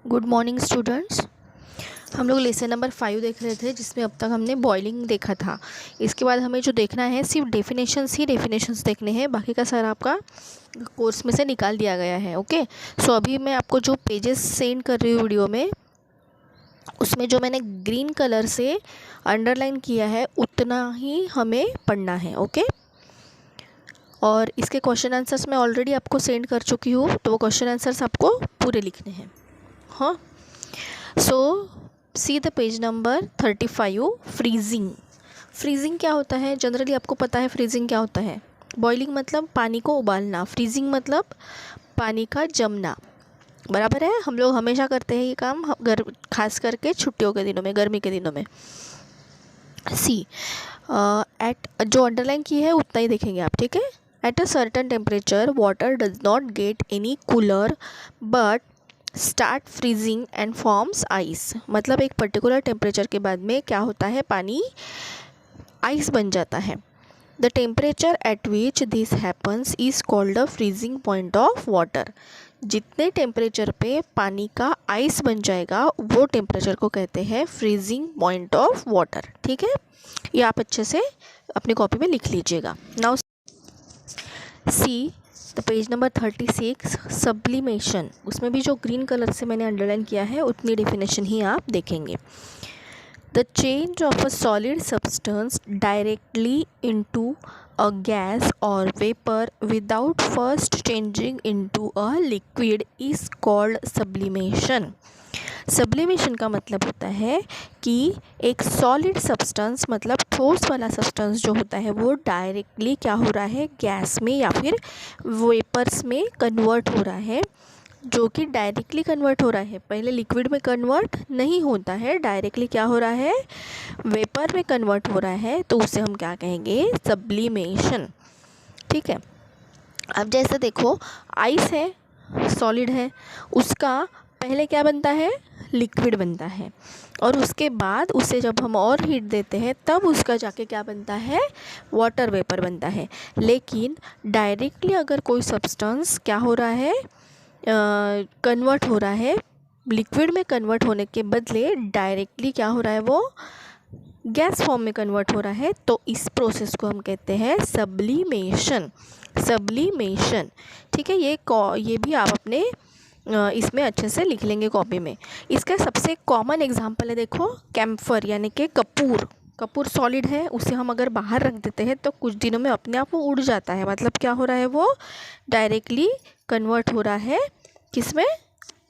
Good morning students. हम लोग lesson number 5 देख रहे थे, जिसमें अब तक हमने बॉइलिंग देखा था। इसके बाद हमें जो देखना है सिर्फ डेफिनेशंस देखने हैं, बाकी का सारा आपका कोर्स में से निकाल दिया गया है। ओके, सो अभी मैं आपको जो पेजेस सेंड कर रही हूँ वीडियो में, उसमें जो मैंने ग्रीन कलर से अंडरलाइन किया है उतना ही हमें पढ़ना है। ओके, और इसके क्वेश्चन आंसर्स मैं ऑलरेडी आपको सेंड कर चुकी हूँ, तो वो क्वेश्चन आंसर्स आपको पूरे लिखने हैं। हाँ, so see the page number 35। Freezing क्या होता है? जनरली आपको पता है फ्रीजिंग क्या होता है। बॉइलिंग मतलब पानी को उबालना, फ्रीजिंग मतलब पानी का जमना। बराबर है, हम लोग हमेशा करते हैं ये काम, खास करके छुट्टियों के दिनों में, गर्मी के दिनों में। सी एट जो अंडरलाइन की है उतना ही देखेंगे आप, ठीक है। At a certain temperature water does not get any cooler but start freezing and forms ice. मतलब एक पर्टिकुलर टेम्परेचर के बाद में क्या होता है, पानी आइस बन जाता है। The temperature at which this happens is called the freezing point of water. जितने टेम्परेचर पे पानी का आइस बन जाएगा वो टेम्परेचर को कहते हैं फ्रीजिंग पॉइंट ऑफ वाटर। ठीक है, ये आप अच्छे से अपनी कॉपी में लिख लीजिएगा। Now see the page number 36 sublimation. उसमें भी जो ग्रीन कलर से मैंने अंडरलाइन किया है उतनी डेफिनेशन ही आप देखेंगे। The change of a solid substance directly into a gas और vapour without first changing into a liquid is called sublimation. Sublimation का मतलब होता है कि एक सॉलिड सब्सटेंस मतलब ठोस वाला सब्सटेंस जो होता है वो डायरेक्टली क्या हो रहा है, गैस में या फिर वेपर्स में कन्वर्ट हो रहा है। जो कि डायरेक्टली कन्वर्ट हो रहा है, पहले लिक्विड में कन्वर्ट नहीं होता है, डायरेक्टली क्या हो रहा है, वेपर में कन्वर्ट हो रहा है, तो उसे हम क्या कहेंगे, सब्लिमेशन। ठीक है, अब जैसे देखो आइस है, सॉलिड है, उसका पहले क्या बनता है, लिक्विड बनता है, और उसके बाद उसे जब हम और हीट देते हैं तब उसका जाके क्या बनता है, वाटर वेपर बनता है। लेकिन डायरेक्टली अगर कोई सब्सटेंस क्या हो रहा है, कन्वर्ट हो रहा है, लिक्विड में कन्वर्ट होने के बदले डायरेक्टली क्या हो रहा है, वो गैस फॉर्म में कन्वर्ट हो रहा है, तो इस प्रोसेस को हम कहते हैं सब्लिमेशन। ठीक है, ये भी आप अपने इसमें अच्छे से लिख लेंगे कॉपी में। इसका सबसे कॉमन एग्जांपल है, देखो कैम्फर यानी कि कपूर सॉलिड है, उसे हम अगर बाहर रख देते हैं तो कुछ दिनों में अपने आप वो उड़ जाता है। मतलब क्या हो रहा है, वो डायरेक्टली कन्वर्ट हो रहा है किसमें,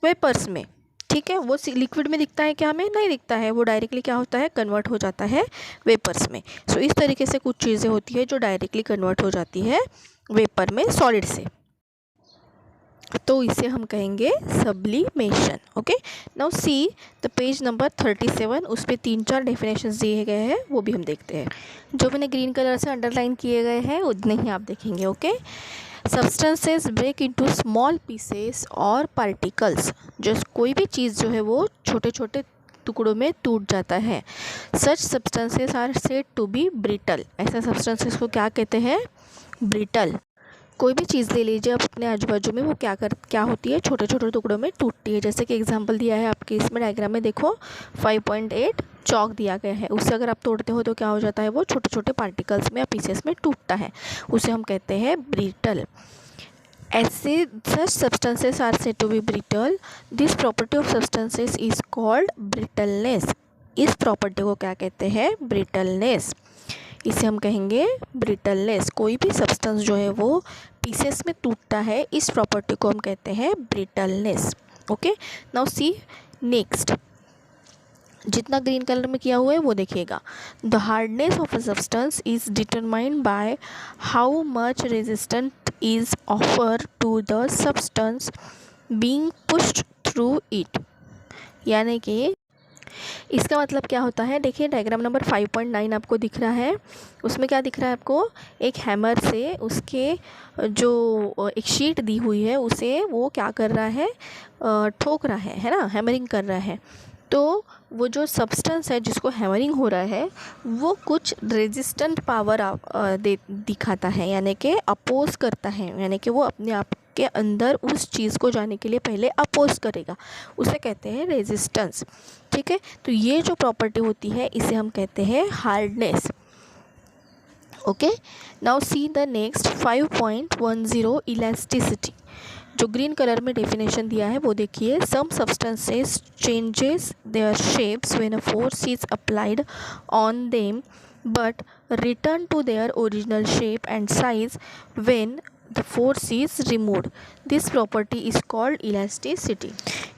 वेपर्स में। ठीक है, वो लिक्विड में दिखता है क्या, हमें नहीं दिखता है, वो डायरेक्टली क्या होता है, कन्वर्ट हो जाता है वेपर्स में। सो इस तरीके से कुछ चीज़ें होती है जो डायरेक्टली कन्वर्ट हो जाती है वेपर में सॉलिड से, तो इसे हम कहेंगे sublimation. Okay, now see the page number 37। उस पर 3-4 डेफिनेशंस दिए गए हैं, वो भी हम देखते हैं। जो मैंने ग्रीन कलर से अंडरलाइन किए गए हैं उतने ही आप देखेंगे। Okay, substances break into small pieces और पार्टिकल्स। जो कोई भी चीज़ जो है वो छोटे छोटे टुकड़ों में टूट जाता है। Such substances are said to be brittle. ऐसे सब्सटेंसेस को क्या कहते हैं, ब्रिटल। कोई भी चीज़ ले लीजिए आप अपने आजू बाजू में, वो क्या होती है, छोटे छोटे टुकड़ों में टूटती है। जैसे कि एग्जांपल दिया है आपके इसमें डायग्राम में, देखो 5.8 चौक दिया गया है, उससे अगर आप तोड़ते हो तो क्या हो जाता है, वो छोटे छोटे पार्टिकल्स में या पीसेस में टूटता है, उसे हम कहते हैं ब्रिटल। ऐसे such substances are said to be brittle. This property of substances is called brittleness. इस प्रॉपर्टी को क्या कहते हैं, ब्रिटलनेस। इसे हम कहेंगे ब्रिटलनेस। कोई भी सब्सटेंस जो है वो पीसेस में टूटता है, इस प्रॉपर्टी को हम कहते हैं brittleness. Okay, now see next, जितना ग्रीन कलर में किया हुआ है वो देखिएगा। The hardness of a substance is determined by how much resistant is offer to the substance being pushed through it. यानी कि इसका मतलब क्या होता है, देखिए डायग्राम नंबर 5.9 आपको दिख रहा है, उसमें क्या दिख रहा है आपको, एक हैमर से उसके जो एक शीट दी हुई है उसे वो क्या कर रहा है, ठोक रहा है ना, हैमरिंग कर रहा है। तो वो जो सब्सटेंस है जिसको हैमरिंग हो रहा है वो कुछ रेजिस्टेंट पावर दिखाता है, यानी कि अपोज करता है, यानी कि वो अपने आप के अंदर उस चीज़ को जाने के लिए पहले अपोज करेगा, उसे कहते हैं रेजिस्टेंस। ठीक है, तो ये जो प्रॉपर्टी होती है इसे हम कहते हैं hardness. Okay, now see the next 5.10 elasticity. जो ग्रीन कलर में डेफिनेशन दिया है वो देखिए, some substances changes their shapes when a force is applied on them but return to their original shape and size when the force is removed. This property is called elasticity.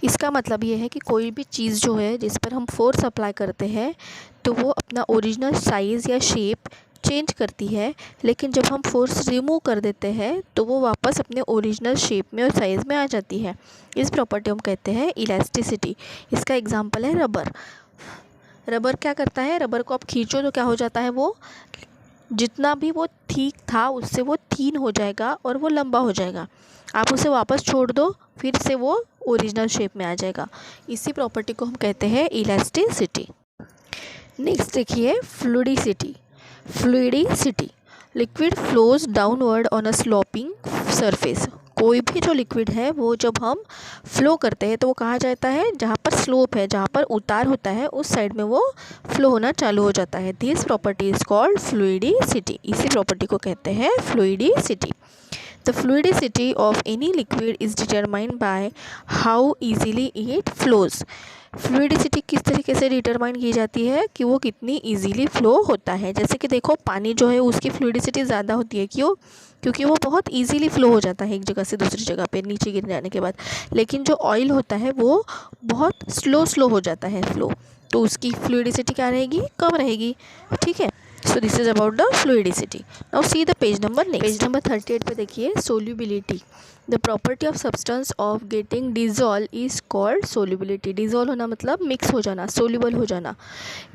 इसका मतलब ये है कि कोई भी चीज़ जो है जिस पर हम फोर्स अप्लाई करते हैं तो वो अपना ओरिजिनल साइज़ या शेप चेंज करती है, लेकिन जब हम फोर्स रिमूव कर देते हैं तो वो वापस अपने ओरिजिनल शेप में और साइज़ में आ जाती है। इस प्रॉपर्टी हम कहते हैं इलास्टिसिटी। इसका एग्जांपल है रबर। रबर क्या करता है, रबर को आप खींचो तो क्या हो जाता है, वो जितना भी वो ठीक था उससे वो थीन हो जाएगा और वो लंबा हो जाएगा। आप उसे वापस छोड़ दो फिर से वो ओरिजिनल शेप में आ जाएगा। इसी प्रॉपर्टी को हम कहते हैं इलास्टिसिटी। नेक्स्ट देखिए fluidity. Fluidity, liquid flows downward on a sloping surface. कोई भी जो लिक्विड है वो जब हम फ्लो करते हैं तो वो कहा जाता है जहाँ पर स्लोप है, जहाँ पर उतार होता है उस साइड में वो फ्लो होना चालू हो जाता है। This property is called fluidity. इसी प्रॉपर्टी को कहते हैं फ्लूइडिसिटी। The fluidicity of any liquid is determined by how easily it flows. फ्लूइडिसिटी किस तरीके से डिटरमाइन की जाती है कि वो कितनी इजीली फ्लो होता है। जैसे कि देखो पानी जो है उसकी फ्लूइडिसिटी ज़्यादा होती है, क्यों? क्योंकि वो बहुत इजीली फ्लो हो जाता है एक जगह से दूसरी जगह पे नीचे गिर जाने के बाद। लेकिन जो ऑयल होता है वो बहुत स्लो हो जाता है फ्लो, तो उसकी फ्लूइडिसिटी क्या रहेगी, कम रहेगी। ठीक है, so this is about the fluidity. Now see the page number next. Page number 38 पे देखिए solubility. The property of substance of getting dissolve is called solubility. Dissolve होना मतलब मिक्स हो जाना, सोल्यूबल हो जाना।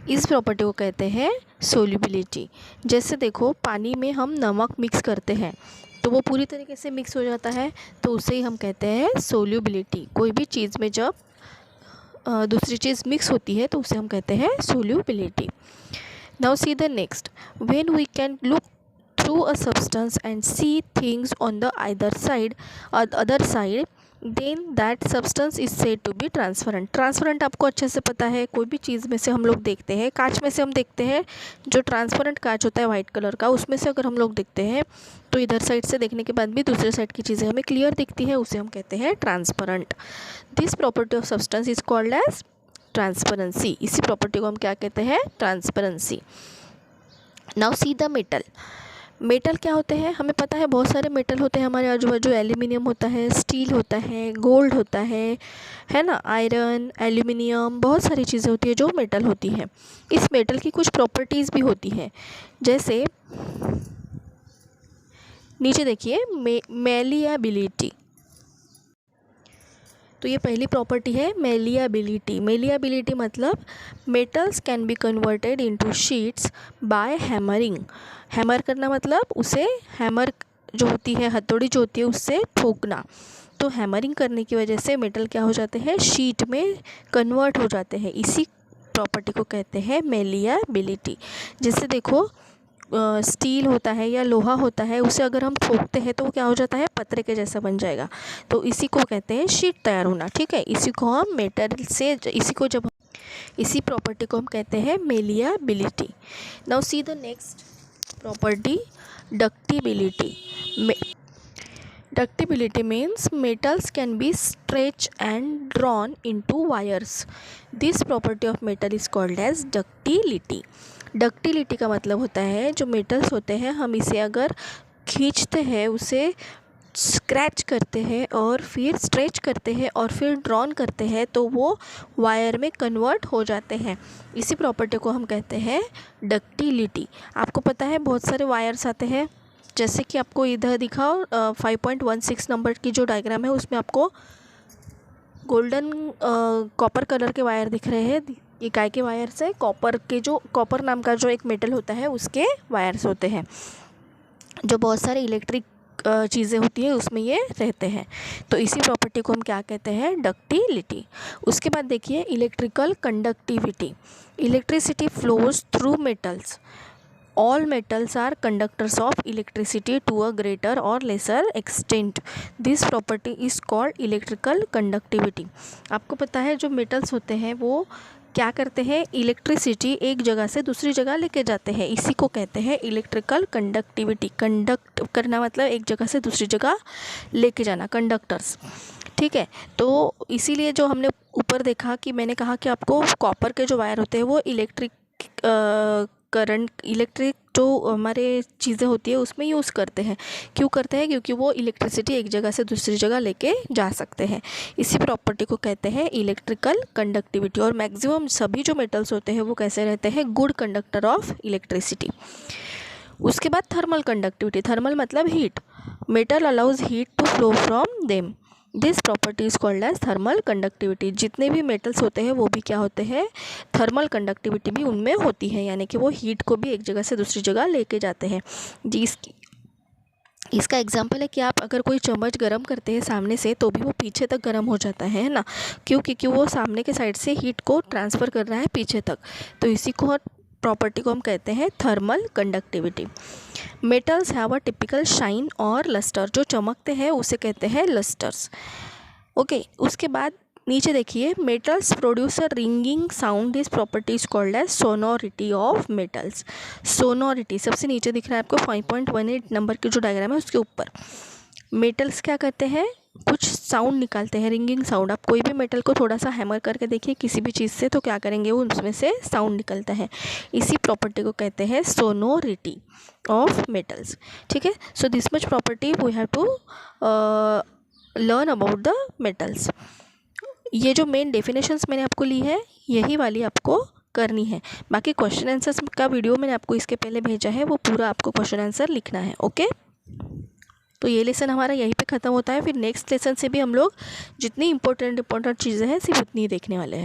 इस प्रॉपर्टी को कहते हैं सोल्यूबिलिटी। जैसे देखो पानी में हम नमक मिक्स करते हैं तो वो पूरी तरीके से मिक्स हो जाता है, तो उसे ही हम कहते हैं सोल्यूबिलिटी। कोई भी चीज़ में जब दूसरी चीज़ मिक्स होती है तो उसे हम कहते हैं solubility. Now see the next. When we can look through a substance and see things on the other side, then that substance is said to be transparent. Transparent आपको अच्छे से पता है, कोई भी चीज़ में से हम लोग देखते हैं, कांच में से हम देखते हैं, जो ट्रांसपेरेंट कांच होता है वाइट कलर का, उसमें से अगर हम लोग देखते हैं तो इधर साइड से देखने के बाद भी दूसरे साइड की चीज़ें हमें क्लियर दिखती है, उसे हम कहते हैं transparent. This property of substance is called as transparency. इसी प्रॉपर्टी को हम क्या कहते हैं, transparency. Now see the metal. Metal क्या होते हैं, हमें पता है बहुत सारे मेटल होते हैं हमारे आजू बाजू। एल्यूमिनियम होता है, स्टील होता है, गोल्ड होता है ना, आयरन, एल्यूमिनियम, बहुत सारी चीज़ें होती है जो मेटल होती है। इस मेटल की कुछ प्रॉपर्टीज़ भी होती है, जैसे नीचे देखिए मेलिएबिलिटी। तो ये पहली प्रॉपर्टी है मेलिएबिलिटी। मेलिएबिलिटी मतलब metals can be converted into sheets by hammering. Hammer करना मतलब उसे हैमर जो होती है, हथौड़ी जो होती है, उससे ठोकना। तो हैमरिंग करने की वजह से मेटल क्या हो जाते हैं, शीट में कन्वर्ट हो जाते हैं। इसी प्रॉपर्टी को कहते हैं मेलिएबिलिटी। जैसे देखो स्टील होता है या लोहा होता है, उसे अगर हम ठोकते हैं तो वो क्या हो जाता है, पतरे के जैसा बन जाएगा। तो इसी को कहते हैं शीट तैयार होना। ठीक है, इसी को हम मेटल से इसी प्रॉपर्टी को हम कहते हैं malleability. Now see the next property, ductibility. Ductibility means metals can be stretched and drawn into wires. This property of metal is called as ductility. Ductility का मतलब होता है जो मेटल्स होते हैं हम इसे अगर खींचते हैं, उसे स्क्रैच करते हैं और फिर स्ट्रेच करते हैं और फिर ड्रॉन करते हैं तो वो वायर में कन्वर्ट हो जाते हैं। इसी प्रॉपर्टी को हम कहते हैं डक्टिलिटी। आपको पता है बहुत सारे वायर्स आते हैं, जैसे कि आपको इधर दिखाओ 5.16 नंबर की जो डायग्राम है उसमें आपको गोल्डन कॉपर कलर के वायर दिख रहे हैं। ये काय के वायर्स है, कॉपर नाम का जो एक मेटल होता है उसके वायर्स होते हैं, जो बहुत सारे इलेक्ट्रिक चीज़ें होती हैं उसमें ये रहते हैं। तो इसी प्रॉपर्टी को हम क्या कहते हैं, डक्टिलिटी। उसके बाद देखिए electrical conductivity. Electricity flows through metals. All metals are conductors of electricity to a greater or lesser extent. This property is called electrical conductivity. आपको पता है जो मेटल्स होते हैं वो क्या करते हैं, इलेक्ट्रिसिटी एक जगह से दूसरी जगह लेके जाते हैं, इसी को कहते हैं इलेक्ट्रिकल कंडक्टिविटी। कंडक्ट करना मतलब एक जगह से दूसरी जगह लेके जाना, कंडक्टर्स, ठीक है। तो इसीलिए जो हमने ऊपर देखा कि मैंने कहा कि आपको कॉपर के जो वायर होते हैं वो इलेक्ट्रिक जो हमारे चीज़ें होती है उसमें यूज़ करते हैं। क्यों करते हैं, क्योंकि वो इलेक्ट्रिसिटी एक जगह से दूसरी जगह लेके जा सकते हैं। इसी प्रॉपर्टी को कहते हैं इलेक्ट्रिकल कंडक्टिविटी। और मैक्सिमम सभी जो मेटल्स होते हैं वो कैसे रहते हैं, गुड कंडक्टर ऑफ इलेक्ट्रिसिटी। उसके बाद थर्मल कंडक्टिविटी। थर्मल मतलब heat. Metal allows heat to flow from them. This property is called as thermal conductivity. जितने भी मेटल्स होते हैं वो भी क्या होते हैं, थर्मल कंडक्टिविटी भी उनमें होती है, यानी कि वो हीट को भी एक जगह से दूसरी जगह लेके जाते हैं। इसका एग्जाम्पल है कि आप अगर कोई चम्मच गर्म करते हैं सामने से तो भी वो पीछे तक गर्म हो जाता है ना, क्योंकि वो सामने के साइड से हीट को ट्रांसफ़र कर रहा है पीछे तक। तो इसी को प्रॉपर्टी को हम कहते हैं thermal conductivity. Metals have a typical shine और लस्टर। जो चमकते हैं उसे कहते हैं लस्टर्स। ओके, उसके बाद नीचे देखिए metals produce a ringing sound. This property is called as sonority of metals. Sonority सबसे नीचे दिख रहा है आपको 5.18 नंबर की जो डायग्राम है उसके ऊपर। मेटल्स क्या करते हैं, कुछ साउंड निकालते हैं, रिंगिंग साउंड। आप कोई भी मेटल को थोड़ा सा हैमर करके देखिए किसी भी चीज़ से, तो क्या करेंगे वो उसमें से साउंड निकलता है। इसी प्रॉपर्टी को कहते हैं सोनोरिटी ऑफ मेटल्स, ठीक है। So this much property we have to learn about the metals. ये जो मेन डेफिनेशंस मैंने आपको ली है यही वाली आपको करनी है। बाकी क्वेश्चन आंसर्स का वीडियो मैंने आपको इसके पहले भेजा है, वो पूरा आपको क्वेश्चन आंसर लिखना है। ओके, तो ये लेसन हमारा यहीं पे ख़त्म होता है। फिर नेक्स्ट लेसन से भी हम लोग जितनी इंपॉर्टेंट चीज़ें हैं सिर्फ उतनी ही देखने वाले हैं।